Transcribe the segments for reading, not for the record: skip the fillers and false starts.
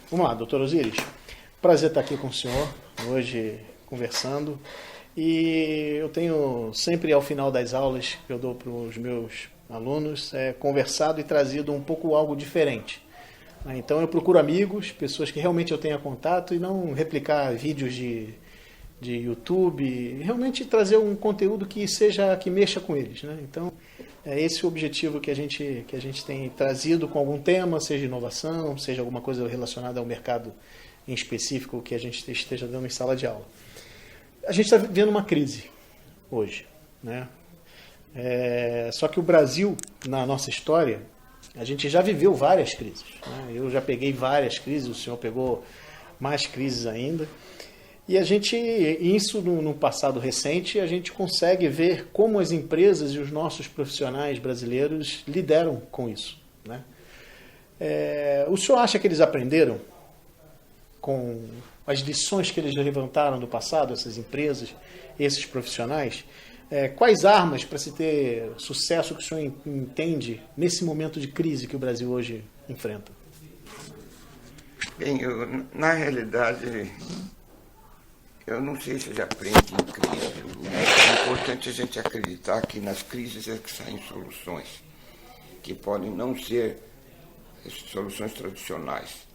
Vamos lá, doutor Osíris. Prazer estar aqui com o senhor, hoje conversando. E eu tenho sempre ao final das aulas que eu dou para os meus alunos, conversado e trazido um pouco algo diferente. Então eu procuro amigos, pessoas que realmente eu tenha contato e não replicar vídeos de YouTube, realmente trazer um conteúdo que mexa com eles, né? Então é esse o objetivo que a gente tem trazido com algum tema, seja inovação, seja alguma coisa relacionada ao mercado em específico que a gente esteja dando em sala de aula. A gente está vivendo uma crise hoje, né? Só que o Brasil, na nossa história, a gente já viveu várias crises, né? Eu já peguei várias crises, o senhor pegou mais crises ainda. E isso no passado recente, a gente consegue ver como as empresas e os nossos profissionais brasileiros lidaram com isso, né? O senhor acha que eles aprenderam com as lições que eles levantaram do passado, essas empresas, esses profissionais? Quais armas para se ter sucesso que o senhor entende nesse momento de crise que o Brasil hoje enfrenta? Bem, na realidade, eu não sei se ele aprende em crise. O importante é a gente acreditar que nas crises é que saem soluções, que podem não ser soluções tradicionais.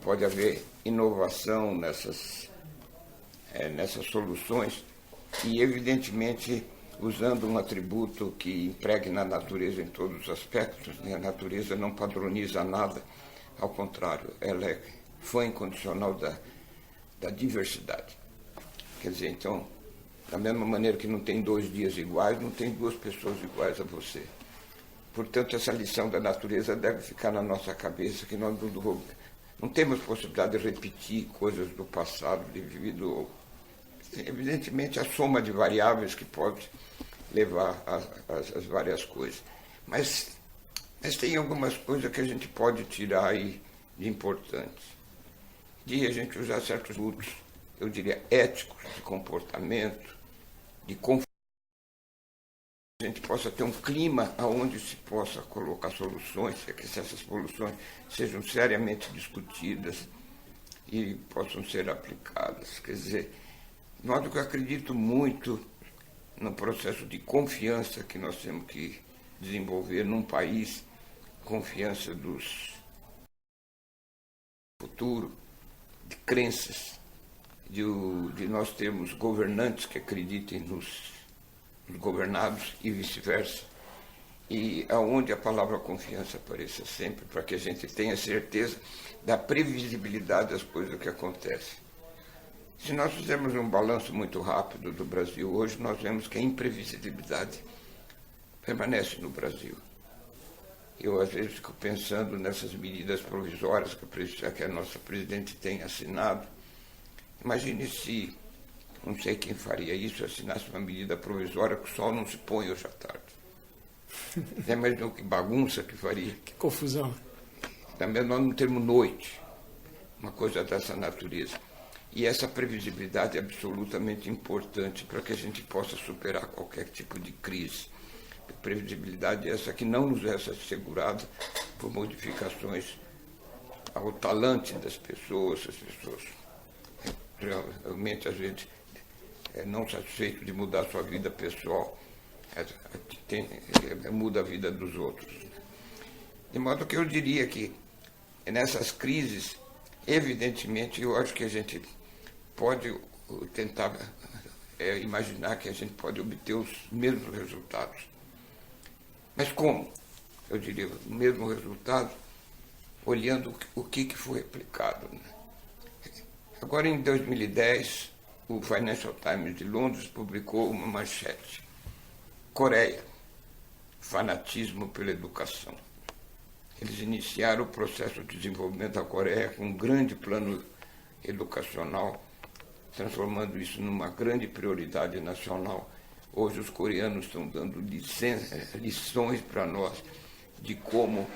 Pode haver inovação nessas soluções e, evidentemente, usando um atributo que empregue na natureza em todos os aspectos, né? A natureza não padroniza nada, ao contrário, ela é fã incondicional da diversidade. Quer dizer, então, da mesma maneira que não tem 2 dias iguais, não tem 2 pessoas iguais a você. Portanto, essa lição da natureza deve ficar na nossa cabeça, que nós não temos possibilidade de repetir coisas do passado, devido, evidentemente, a soma de variáveis que pode levar às várias coisas. Mas tem algumas coisas que a gente pode tirar aí de importantes. De a gente usar certos atributos, eu diria, éticos, de comportamento, de confiança, a gente possa ter um clima onde se possa colocar soluções, que essas soluções sejam seriamente discutidas e possam ser aplicadas. Quer dizer, de modo que eu acredito muito no processo de confiança que nós temos que desenvolver num país, confiança dos futuro, de crenças, de nós termos governantes que acreditem nos governados e vice-versa, e aonde a palavra confiança apareça sempre, para que a gente tenha certeza da previsibilidade das coisas que acontecem. Se nós fizermos um balanço muito rápido do Brasil hoje, nós vemos que a imprevisibilidade permanece no Brasil. Eu, às vezes, fico pensando nessas medidas provisórias que a nossa presidente tem assinado. Imagine se, não sei quem faria isso, assinasse uma medida provisória que o sol não se põe hoje à tarde. Você imaginou que bagunça que faria? Que confusão. Também nós não temos noite, uma coisa dessa natureza. E essa previsibilidade é absolutamente importante para que a gente possa superar qualquer tipo de crise. Previsibilidade essa que não nos é assegurada por modificações ao talante das pessoas. As pessoas realmente, às vezes, não satisfeito de mudar a sua vida pessoal, muda a vida dos outros. De modo que eu diria que nessas crises, evidentemente, eu acho que a gente pode tentar imaginar que a gente pode obter os mesmos resultados. Mas como? Eu diria, o mesmo resultado, olhando o que foi aplicado, né? Agora, em 2010, o Financial Times de Londres publicou uma manchete. Coreia, fanatismo pela educação. Eles iniciaram o processo de desenvolvimento da Coreia com um grande plano educacional, transformando isso numa grande prioridade nacional. Hoje os coreanos estão dando lições para nós de como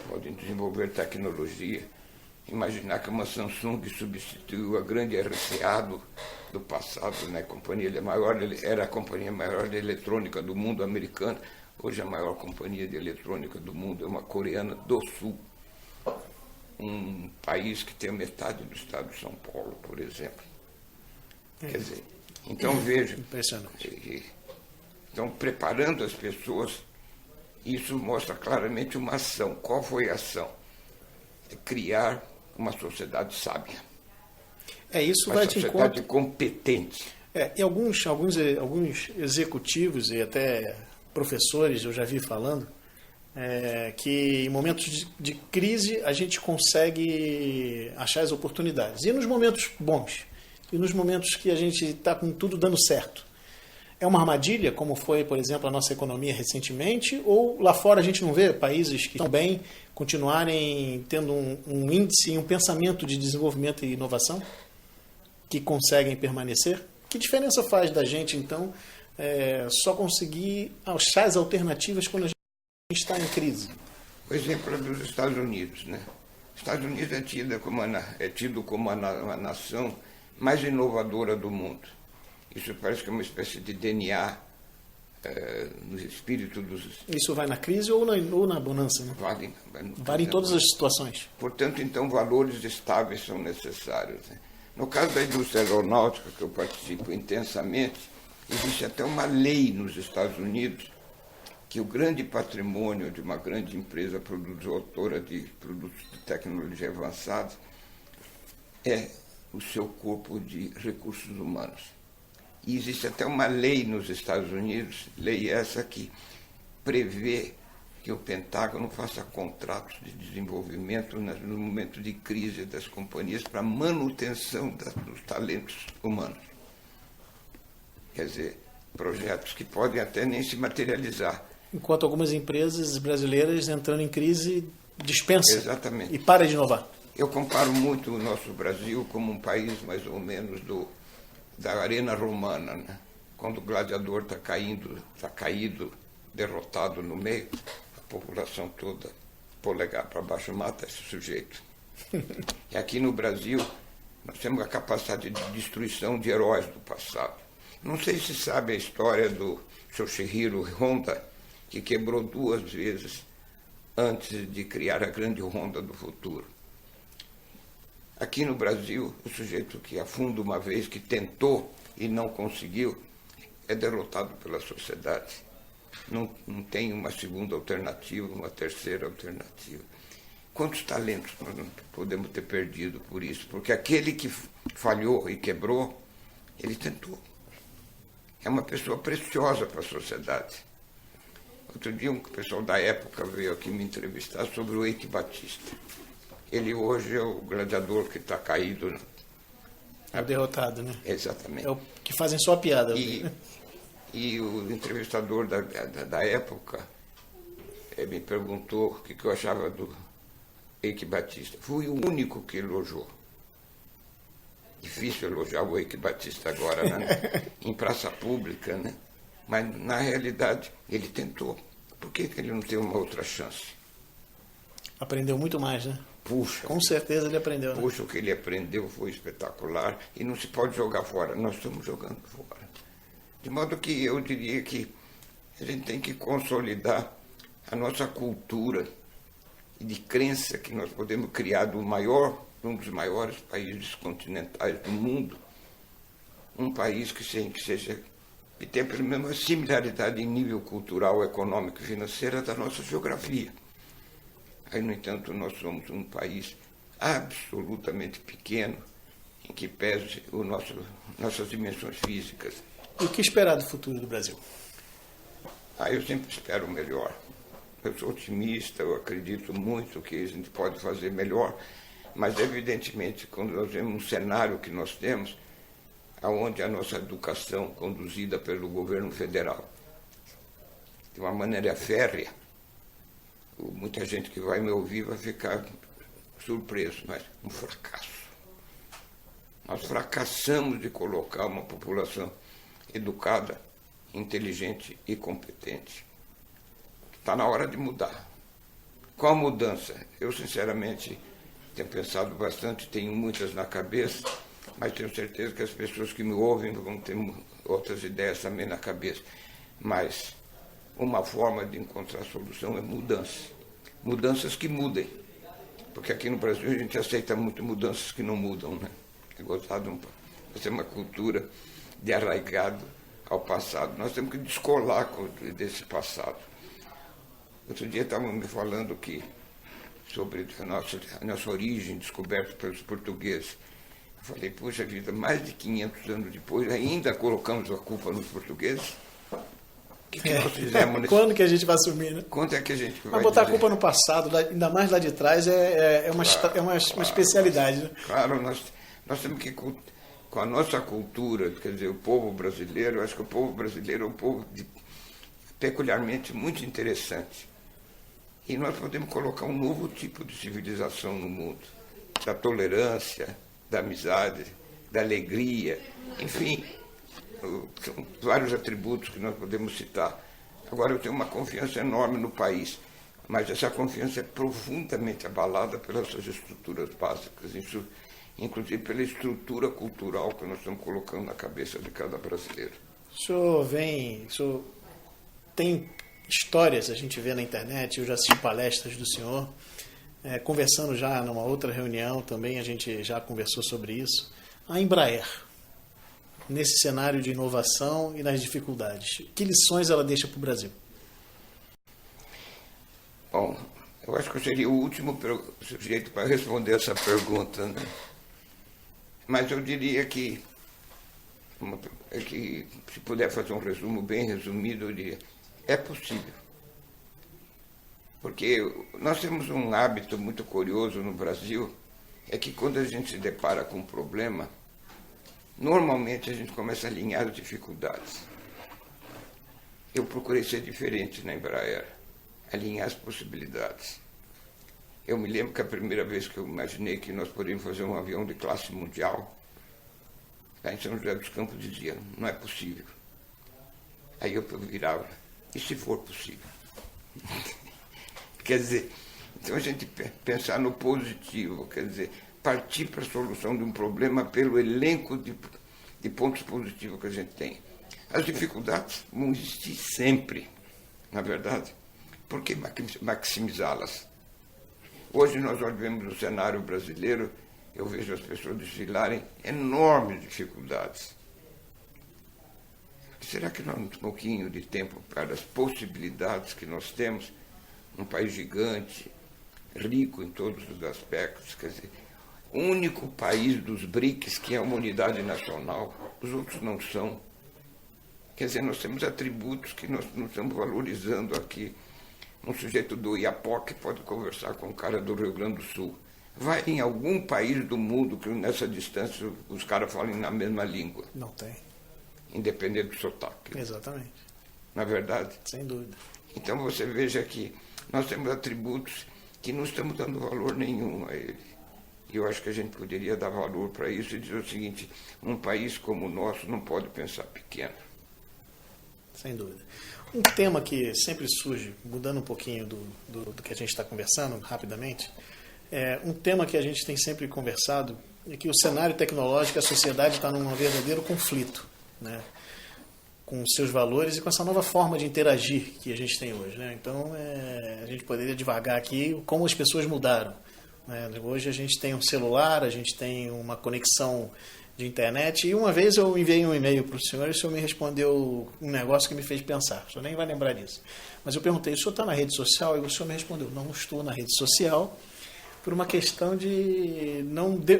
podem desenvolver tecnologia. Imaginar que uma Samsung substituiu a grande RCA do passado, né? Era a companhia maior de eletrônica do mundo americana. Hoje a maior companhia de eletrônica do mundo é uma coreana do Sul. um país que tem metade do estado de São Paulo, por exemplo. Quer dizer, então veja, impressionante. Então, preparando as pessoas, isso mostra claramente uma ação. Qual foi a ação? É criar uma sociedade sábia. Isso uma vai de sociedade encontro. competente. E alguns executivos e até professores, eu já vi falando, que em momentos de crise a gente consegue achar as oportunidades. E nos momentos bons, e nos momentos que a gente está com tudo dando certo. É uma armadilha, como foi, por exemplo, a nossa economia recentemente, ou lá fora a gente não vê países que estão bem continuarem tendo um índice e um pensamento de desenvolvimento e inovação que conseguem permanecer? Que diferença faz da gente, então, só conseguir achar as alternativas quando a gente está em crise? O exemplo é dos Estados Unidos, né? Os Estados Unidos é tido como a nação mais inovadora do mundo. Isso parece que é uma espécie de DNA no espírito dos... Isso vai na crise ou na bonança, né? Vale em todas as situações. Portanto, então, valores estáveis são necessários, né? No caso da indústria aeronáutica, que eu participo intensamente, existe até uma lei nos Estados Unidos que o grande patrimônio de uma grande empresa produtora de produtos de tecnologia avançada é o seu corpo de recursos humanos. E existe até uma lei nos Estados Unidos, lei essa que prevê que o Pentágono faça contratos de desenvolvimento no momento de crise das companhias para manutenção dos talentos humanos. Quer dizer, projetos que podem até nem se materializar. Enquanto algumas empresas brasileiras entrando em crise dispensam. Exatamente. E para de inovar. Eu comparo muito o nosso Brasil como um país mais ou menos da arena romana, né? Quando o gladiador está caído, derrotado no meio, a população toda, polegar para baixo, mata esse sujeito. E aqui no Brasil, nós temos a capacidade de destruição de heróis do passado. Não sei se sabe a história do Yoshihiro Honda, que quebrou 2 vezes antes de criar a grande Honda do futuro. Aqui no Brasil, o sujeito que afunda uma vez, que tentou e não conseguiu, é derrotado pela sociedade. Não tem uma segunda alternativa, uma terceira alternativa. Quantos talentos nós não podemos ter perdido por isso? Porque aquele que falhou e quebrou, ele tentou. É uma pessoa preciosa para a sociedade. Outro dia, um pessoal da época veio aqui me entrevistar sobre o Eike Batista. Ele hoje é o gladiador que está caído. É o derrotado, né? Exatamente. É o que fazem só a piada. E o entrevistador da época me perguntou o que eu achava do Eike Batista. Fui o único que elogiou. Difícil elogiar o Eike Batista agora, né? Em praça pública, né? Mas, na realidade, ele tentou. Por que ele não tem uma outra chance? Aprendeu muito mais, né? Puxa. Com certeza ele aprendeu, né? Puxa, o que ele aprendeu foi espetacular e não se pode jogar fora. Nós estamos jogando fora. De modo que eu diria que a gente tem que consolidar a nossa cultura de crença que nós podemos criar um dos maiores países continentais do mundo, um país que tenha pelo menos uma similaridade em nível cultural, econômico e financeiro da nossa geografia. Aí, no entanto, nós somos um país absolutamente pequeno, em que pese nossas dimensões físicas. E o que esperar do futuro do Brasil? Eu sempre espero o melhor. Eu sou otimista, eu acredito muito que a gente pode fazer melhor, mas, evidentemente, quando nós vemos um cenário que nós temos, onde a nossa educação, conduzida pelo governo federal, de uma maneira férrea, muita gente que vai me ouvir vai ficar surpreso, mas um fracasso. Nós fracassamos de colocar uma população educada, inteligente e competente. Está na hora de mudar. Qual mudança? Eu, sinceramente, tenho pensado bastante, tenho muitas na cabeça, mas tenho certeza que as pessoas que me ouvem vão ter outras ideias também na cabeça. Mas uma forma de encontrar solução é mudança. Mudanças que mudem. Porque aqui no Brasil a gente aceita muito mudanças que não mudam, né? É gostado de uma cultura de arraigado ao passado. Nós temos que descolar desse passado. Outro dia estavam me falando sobre a nossa origem descoberta pelos portugueses. Eu falei, puxa vida, mais de 500 anos depois, ainda colocamos a culpa nos portugueses? O que nós fizemos? Quando que a gente vai assumir, né? Quando é que a gente vai Mas botar dizer? a culpa no passado, ainda mais lá de trás, é uma especialidade, né? Claro, nós temos que, com a nossa cultura, quer dizer, o povo brasileiro, eu acho que o povo brasileiro é um povo peculiarmente muito interessante. E nós podemos colocar um novo tipo de civilização no mundo, da tolerância, da amizade, da alegria, enfim, são vários atributos que nós podemos citar. Agora, eu tenho uma confiança enorme no país, mas essa confiança é profundamente abalada pelas suas estruturas básicas, inclusive pela estrutura cultural que nós estamos colocando na cabeça de cada brasileiro. O senhor tem histórias, a gente vê na internet, eu já assisti palestras do senhor, conversando já numa outra reunião também, a gente já conversou sobre isso. A Embraer, nesse cenário de inovação e nas dificuldades, que lições ela deixa para o Brasil? Bom, eu acho que eu seria o último sujeito para responder essa pergunta, né? Mas eu diria que se puder fazer um resumo bem resumido, eu diria, é possível. Porque nós temos um hábito muito curioso no Brasil, é que quando a gente se depara com um problema, normalmente a gente começa a alinhar as dificuldades. Eu procurei ser diferente na Embraer, alinhar as possibilidades. Eu me lembro que a primeira vez que eu imaginei que nós poderíamos fazer um avião de classe mundial, lá em São José dos Campos dizia, não é possível. Aí eu virava, e se for possível? Quer dizer, então a gente pensar no positivo, quer dizer, partir para a solução de um problema pelo elenco de pontos positivos que a gente tem. As dificuldades vão existir sempre, na verdade. Por que maximizá-las? Hoje nós vemos no cenário brasileiro, eu vejo as pessoas desfilarem enormes dificuldades. Será que nós temos um pouquinho de tempo para as possibilidades que nós temos? Um país gigante, rico em todos os aspectos, quer dizer, o único país dos BRICS que é uma unidade nacional, os outros não são. Quer dizer, nós temos atributos que nós não estamos valorizando aqui. Um sujeito do Iapoque pode conversar com um cara do Rio Grande do Sul. Vai em algum país do mundo que nessa distância os caras falem na mesma língua. Não tem. Independente do sotaque. Exatamente. Na verdade? Sem dúvida. Então você veja que nós temos atributos que não estamos dando valor nenhum a ele. E eu acho que a gente poderia dar valor para isso e dizer o seguinte, um país como o nosso não pode pensar pequeno. Sem dúvida. Um tema que sempre surge, mudando um pouquinho do que a gente está conversando rapidamente, um tema que a gente tem sempre conversado é que o cenário tecnológico, a sociedade está num verdadeiro conflito, né, com os seus valores e com essa nova forma de interagir que a gente tem hoje, né? Então, a gente poderia divagar aqui como as pessoas mudaram, né? Hoje a gente tem um celular, a gente tem uma conexão de internet, e uma vez eu enviei um e-mail para o senhor e o senhor me respondeu um negócio que me fez pensar, o senhor nem vai lembrar disso. Mas eu perguntei, o senhor está na rede social? E o senhor me respondeu, não estou na rede social, por uma questão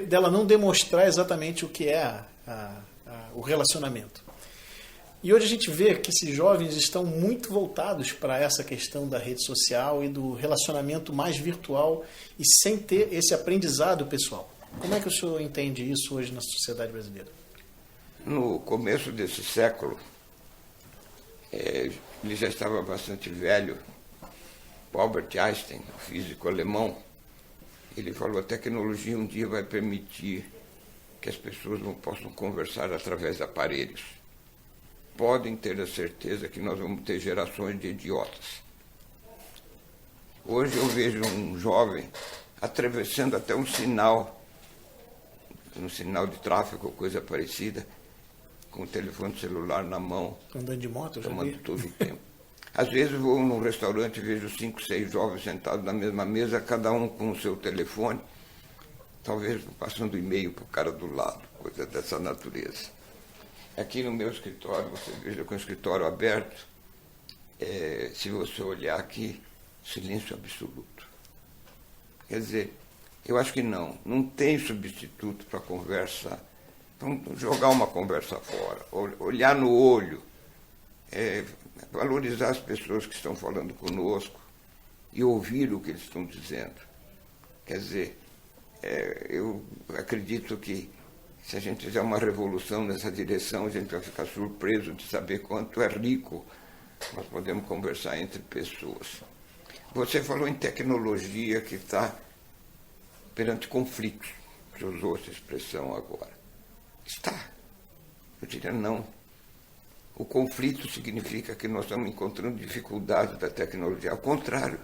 dela não demonstrar exatamente o que é o relacionamento. E hoje a gente vê que esses jovens estão muito voltados para essa questão da rede social e do relacionamento mais virtual e sem ter esse aprendizado pessoal. Como é que o senhor entende isso hoje na sociedade brasileira? No começo desse século, ele já estava bastante velho, Albert Einstein, o físico alemão, ele falou, a tecnologia um dia vai permitir que as pessoas não possam conversar através de aparelhos. Podem ter a certeza que nós vamos ter gerações de idiotas. Hoje eu vejo um jovem atravessando até um sinal de tráfego ou coisa parecida, com o telefone celular na mão. Andando de moto, eu já vi. Tomando todo o tempo. Às vezes vou num restaurante e vejo 5, 6 jovens sentados na mesma mesa, cada um com o seu telefone, talvez passando e-mail para o cara do lado, coisa dessa natureza. Aqui no meu escritório, você veja com o escritório aberto, se você olhar aqui, silêncio absoluto. Quer dizer, eu acho que não tem substituto para conversa, para jogar uma conversa fora, olhar no olho, valorizar as pessoas que estão falando conosco e ouvir o que eles estão dizendo. Quer dizer, eu acredito que se a gente fizer uma revolução nessa direção, a gente vai ficar surpreso de saber quanto é rico nós podemos conversar entre pessoas. Você falou em tecnologia que está perante conflitos. Você usou essa expressão agora. Está. Eu diria não. O conflito significa que nós estamos encontrando dificuldades da tecnologia. Ao contrário,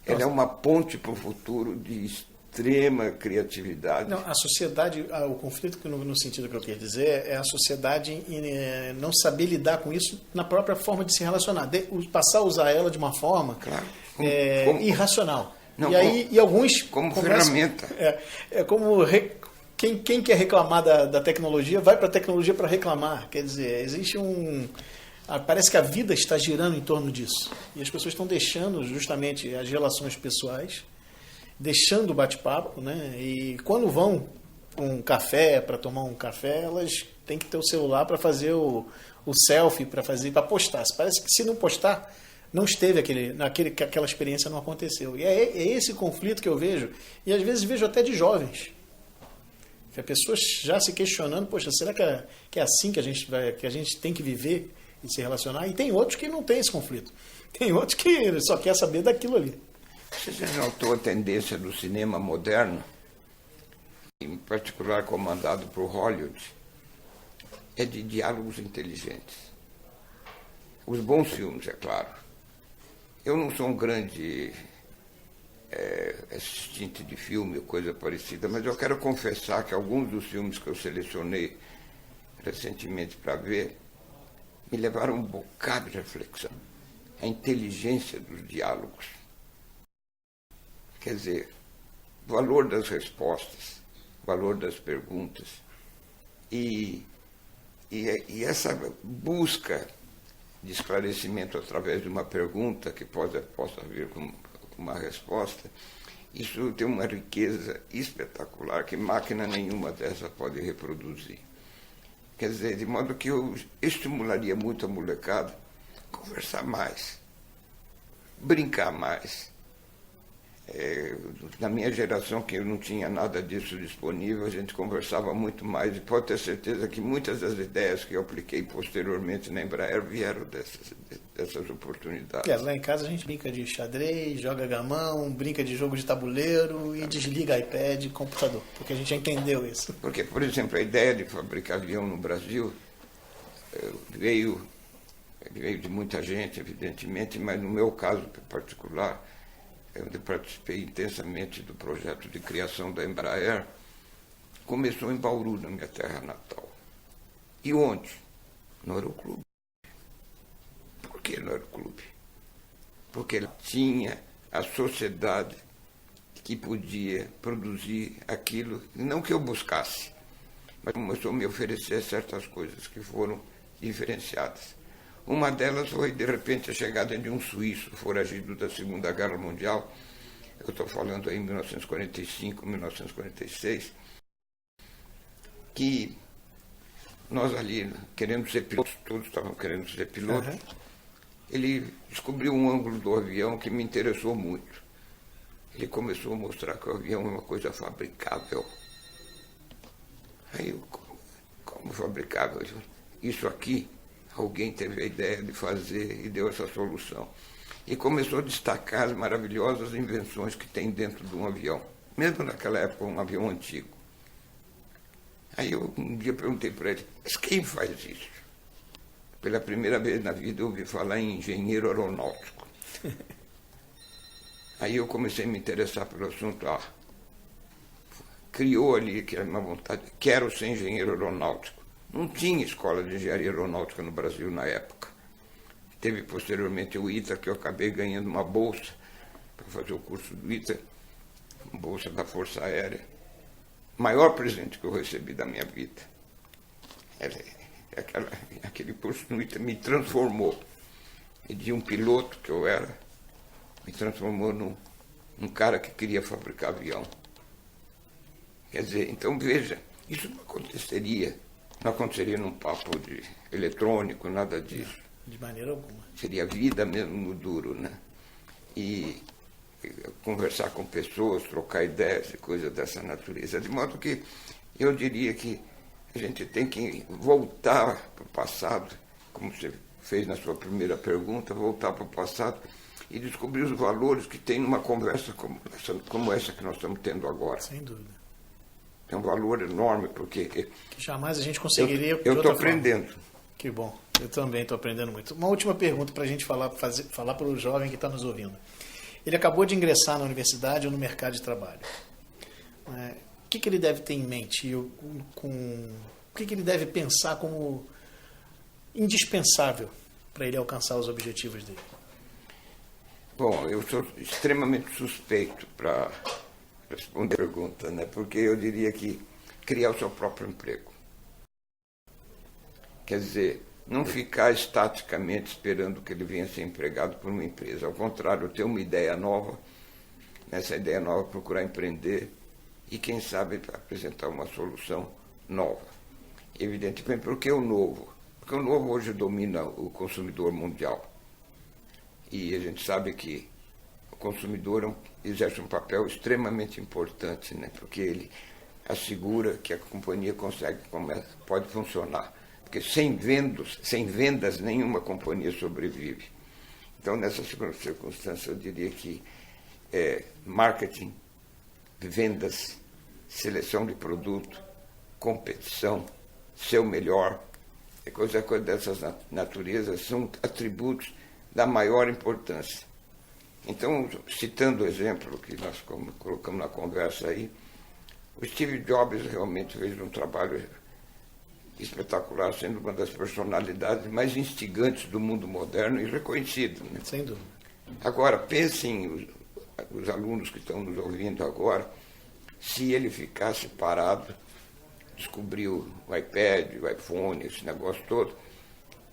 ela é uma ponte para o futuro de extrema criatividade. Não, a sociedade, o conflito, no sentido que eu quero dizer, é a sociedade não saber lidar com isso na própria forma de se relacionar. Passar a usar ela de uma forma irracional. Não, e alguns como ferramenta. Quem quer reclamar da tecnologia vai para a tecnologia para reclamar. Quer dizer, existe parece que a vida está girando em torno disso. E as pessoas estão deixando justamente as relações pessoais, deixando o bate-papo, né? E quando vão para tomar um café, elas têm que ter o celular para fazer o selfie, para postar. Parece que se não postar, não esteve aquela experiência, não aconteceu. E é esse conflito que eu vejo, e às vezes vejo até de jovens. Que a pessoa já se questionando, poxa, será que é assim que a gente tem que viver e se relacionar? E tem outros que não tem esse conflito. Tem outros que só quer saber daquilo ali. Você já notou a tendência do cinema moderno, em particular comandado por Hollywood, é de diálogos inteligentes. Os bons filmes, é claro. Eu não sou um grande assistente de filme ou coisa parecida, mas eu quero confessar que alguns dos filmes que eu selecionei recentemente para ver me levaram um bocado de reflexão. A inteligência dos diálogos. Quer dizer, o valor das respostas, o valor das perguntas e essa busca de esclarecimento através de uma pergunta que possa vir com uma resposta, isso tem uma riqueza espetacular que máquina nenhuma dessa pode reproduzir. Quer dizer, de modo que eu estimularia muito a molecada a conversar mais, brincar mais. Na minha geração, que eu não tinha nada disso disponível, a gente conversava muito mais e pode ter certeza que muitas das ideias que eu apliquei posteriormente na Embraer vieram dessas oportunidades. Lá em casa a gente brinca de xadrez, joga gamão, brinca de jogo de tabuleiro e desliga iPad e computador, porque a gente já entendeu isso. Porque, por exemplo, a ideia de fabricar avião no Brasil veio de muita gente, evidentemente, mas no meu caso particular, eu participei intensamente do projeto de criação da Embraer, começou em Bauru, na minha terra natal. E onde? No Aeroclube. Por que no Aeroclube? Porque ele tinha a sociedade que podia produzir aquilo, não que eu buscasse, mas começou a me oferecer certas coisas que foram diferenciadas. Uma delas foi, de repente, a chegada de um suíço foragido da Segunda Guerra Mundial. Eu estou falando aí em 1945, 1946, que nós ali, querendo ser pilotos, todos estavam querendo ser pilotos, ele descobriu um ângulo do avião que me interessou muito. Ele começou a mostrar que o avião é uma coisa fabricável. Aí eu, como fabricável? Isso aqui, alguém teve a ideia de fazer e deu essa solução. E começou a destacar as maravilhosas invenções que tem dentro de um avião. Mesmo naquela época, um avião antigo. Aí eu um dia perguntei para ele, mas quem faz isso? Pela primeira vez na vida eu ouvi falar em engenheiro aeronáutico. Aí eu comecei a me interessar pelo assunto. Criou ali uma vontade, quero ser engenheiro aeronáutico. Não tinha escola de engenharia aeronáutica no Brasil na época. Teve posteriormente o ITA, que eu acabei ganhando uma bolsa para fazer o curso do ITA, uma bolsa da Força Aérea. Maior presente que eu recebi da minha vida. Aquele curso no ITA me transformou. E de um piloto que eu era, me transformou num cara que queria fabricar avião. Quer dizer, então veja, isso não aconteceria num papo de eletrônico, nada disso. De maneira alguma. Seria vida mesmo no duro, né? E conversar com pessoas, trocar ideias e coisas dessa natureza. De modo que eu diria que a gente tem que voltar para o passado, como você fez na sua primeira pergunta, voltar para o passado e descobrir os valores que tem numa conversa como essa que nós estamos tendo agora. Sem dúvida. É um valor enorme, porque... Que jamais a gente conseguiria... Eu estou aprendendo. Que bom. Eu também estou aprendendo muito. Uma última pergunta para a gente falar para o jovem que está nos ouvindo. Ele acabou de ingressar na universidade ou no mercado de trabalho. O que ele deve ter em mente? O que ele deve pensar como indispensável para ele alcançar os objetivos dele? Bom, eu sou extremamente suspeito para responder a pergunta, né? Porque eu diria que criar o seu próprio emprego. Quer dizer, não ficar estaticamente esperando que ele venha ser empregado por uma empresa. Ao contrário, ter uma ideia nova, nessa ideia nova procurar empreender e, quem sabe, apresentar uma solução nova. Evidentemente, por que o novo? Porque o novo hoje domina o consumidor mundial. E a gente sabe que o consumidor exerce um papel extremamente importante, né? Porque ele assegura que a companhia pode funcionar. Porque sem vendas, nenhuma companhia sobrevive. Então, nessa circunstância, eu diria que marketing, vendas, seleção de produto, competição, ser o melhor, coisa dessas naturezas são atributos da maior importância. Então, citando o exemplo que nós colocamos na conversa aí, o Steve Jobs realmente fez um trabalho espetacular, sendo uma das personalidades mais instigantes do mundo moderno e reconhecido. Né? Sem dúvida. Agora, pensem os alunos que estão nos ouvindo agora, se ele ficasse parado, descobriu o iPad, o iPhone, esse negócio todo,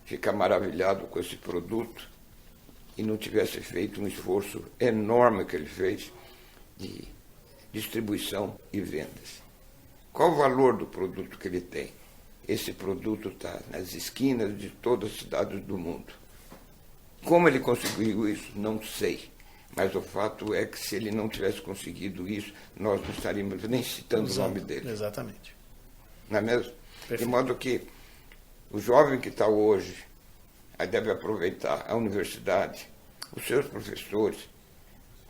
fica maravilhado com esse produto e não tivesse feito um esforço enorme que ele fez de distribuição e vendas. Qual o valor do produto que ele tem? Esse produto está nas esquinas de todas as cidades do mundo. Como ele conseguiu isso? Não sei. Mas o fato é que se ele não tivesse conseguido isso, nós não estaríamos nem citando o nome dele. Exatamente. Não é mesmo? Perfeito. De modo que o jovem que está hoje deve aproveitar a universidade, os seus professores.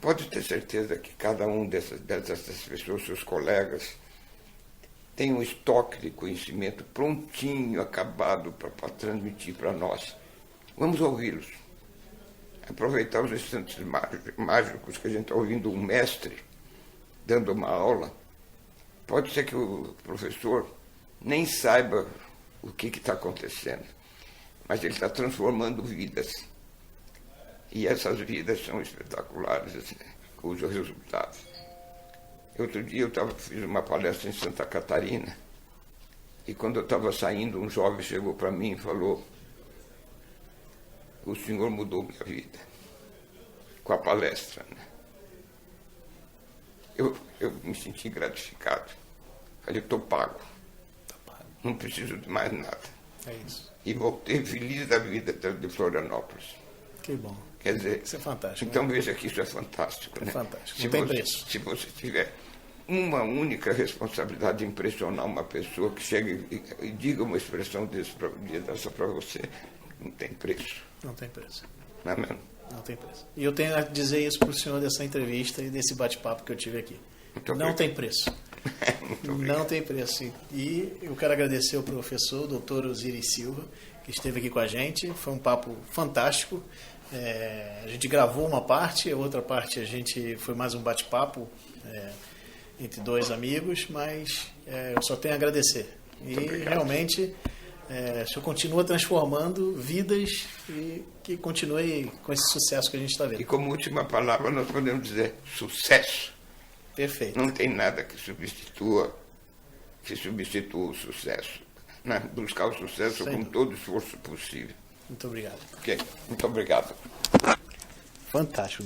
Pode ter certeza que cada um dessas pessoas, seus colegas, tem um estoque de conhecimento prontinho, acabado para transmitir para nós. Vamos ouvi-los. Aproveitar os instantes mágicos que a gente está ouvindo um mestre dando uma aula. Pode ser que o professor nem saiba o que está acontecendo, mas ele está transformando vidas. E essas vidas são espetaculares, assim, os resultados. Outro dia eu fiz uma palestra em Santa Catarina, e quando eu estava saindo, um jovem chegou para mim e falou: o senhor mudou minha vida com a palestra. Né? Eu me senti gratificado. Falei, estou pago. Não preciso de mais nada. É isso. E voltei feliz da vida de Florianópolis. Que bom. Quer dizer, isso é fantástico. Então né? Veja que isso é fantástico. É né? fantástico. Não tem preço. Se você tiver uma única responsabilidade de impressionar uma pessoa que chegue e diga uma expressão dessa para você, não tem preço. Não tem preço. Não é mesmo? Não tem preço. E eu tenho a dizer isso para o senhor dessa entrevista e desse bate-papo que eu tive aqui. Não tem preço. Não tem preço. E eu quero agradecer ao professor, o doutor Osiris Silva, que esteve aqui com a gente. Foi um papo fantástico. A gente gravou uma parte, a outra parte foi mais um bate-papo entre dois amigos, mas eu só tenho a agradecer. E realmente o senhor continua transformando vidas e que continue com esse sucesso que a gente está vendo. E como última palavra nós podemos dizer sucesso. Perfeito. Não tem nada que substitua o sucesso. Né? Buscar o sucesso com todo o esforço possível. Muito obrigado. Ok, muito obrigado. Fantástico.